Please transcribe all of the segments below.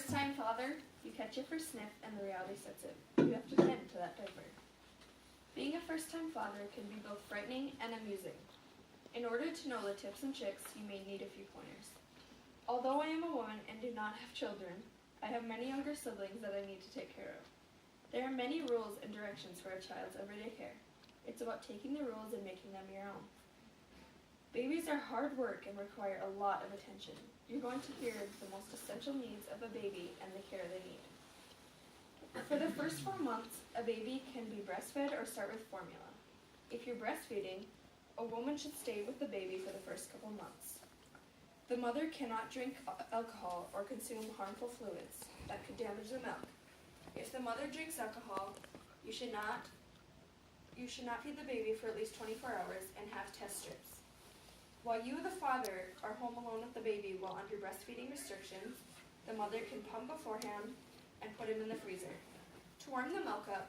first-time father, you catch your first sniff and the reality sets in. You have to tend to that diaper. Being a first-time father can be both frightening and amusing. In order to know the tips and tricks, you may need a few pointers. Although I am a woman and do not have children, I have many younger siblings that I need to take care of. There are many rules and directions for a child's everyday care. It's about taking the rules and making them your own. Babies are hard work and require a lot of attention. You're going to hear the most essential needs of a baby and the care they need. For the first 4 months, a baby can be breastfed or start with formula. If you're breastfeeding, a woman should stay with the baby for the first couple months. The mother cannot drink alcohol or consume harmful fluids that could damage the milk. If the mother drinks alcohol, you should not feed the baby for at least 24 hours and have test strips. While you, the father, are home alone with the baby while under breastfeeding restrictions, the mother can pump beforehand and put him in the freezer. To warm the milk up,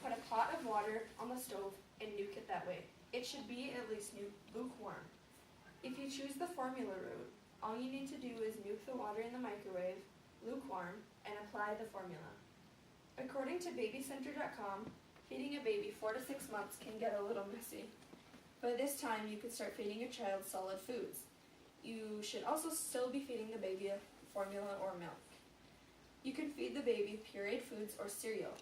put a pot of water on the stove and nuke it that way. It should be at least lukewarm. If you choose the formula route, all you need to do is nuke the water in the microwave, lukewarm, and apply the formula. According to BabyCenter.com, feeding a baby 4 to 6 months can get a little messy. By this time, you can start feeding your child solid foods. You should also still be feeding the baby a formula or milk. You can feed the baby pureed foods or cereal.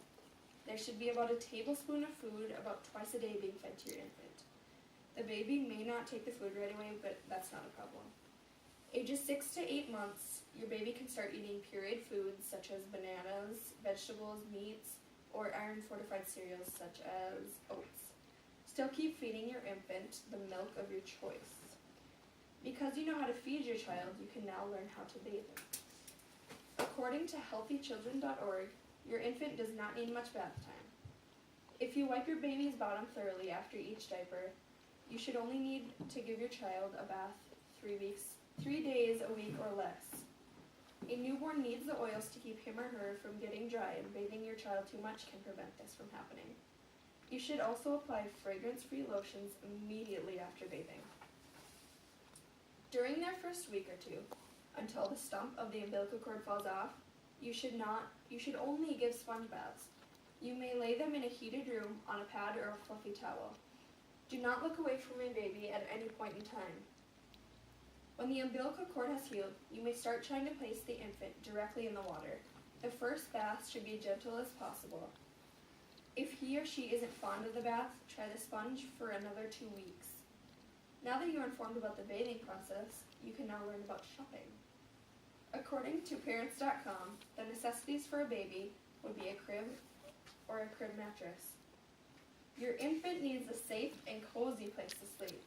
There should be about a tablespoon of food about twice a day being fed to your infant. The baby may not take the food right away, but that's not a problem. Ages 6 to 8 months, your baby can start eating pureed foods such as bananas, vegetables, meats, or iron-fortified cereals such as oats. Still keep feeding your infant the milk of your choice. Because you know how to feed your child, you can now learn how to bathe him. According to healthychildren.org, your infant does not need much bath time. If you wipe your baby's bottom thoroughly after each diaper, you should only need to give your child a bath 3 days a week or less. A newborn needs the oils to keep him or her from getting dry, and bathing your child too much can prevent this from happening. You should also apply fragrance-free lotions immediately after bathing. During their first week or two, until the stump of the umbilical cord falls off, you should only give sponge baths. You may lay them in a heated room on a pad or a fluffy towel. Do not look away from your baby at any point in time. When the umbilical cord has healed, you may start trying to place the infant directly in the water. The first bath should be gentle as possible. If he or she isn't fond of the bath, try the sponge for another 2 weeks. Now that you're informed about the bathing process, you can now learn about shopping. According to Parents.com, the necessities for a baby would be a crib or a crib mattress. Your infant needs a safe and cozy place to sleep.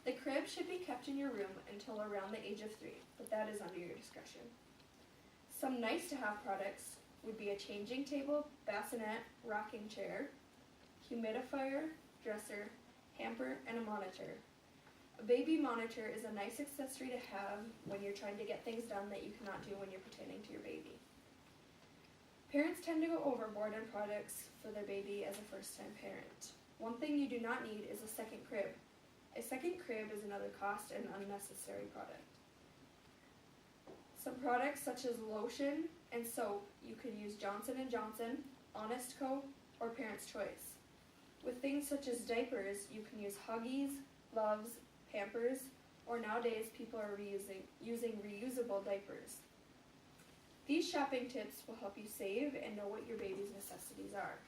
The crib should be kept in your room until around the age of 3, but that is under your discretion. Some nice-to-have products would be a changing table, bassinet, rocking chair, humidifier, dresser, hamper, and a monitor. A baby monitor is a nice accessory to have when you're trying to get things done that you cannot do when you're pertaining to your baby. Parents tend to go overboard on products for their baby as a first-time parent. One thing you do not need is a second crib. A second crib is another cost and unnecessary product. Some products such as lotion and soap, you can use Johnson & Johnson, Honest Co, or Parents' Choice. With things such as diapers, you can use Huggies, Loves, Pampers, or nowadays people are using reusable diapers. These shopping tips will help you save and know what your baby's necessities are.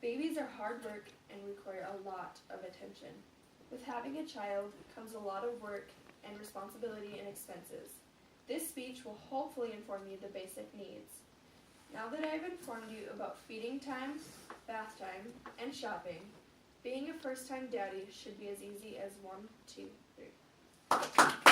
Babies are hard work and require a lot of attention. With having a child comes a lot of work and responsibility and expenses. This speech will hopefully inform you the basic needs. Now that I've informed you about feeding time, bath time, and shopping, being a first-time daddy should be as easy as 1, 2, 3.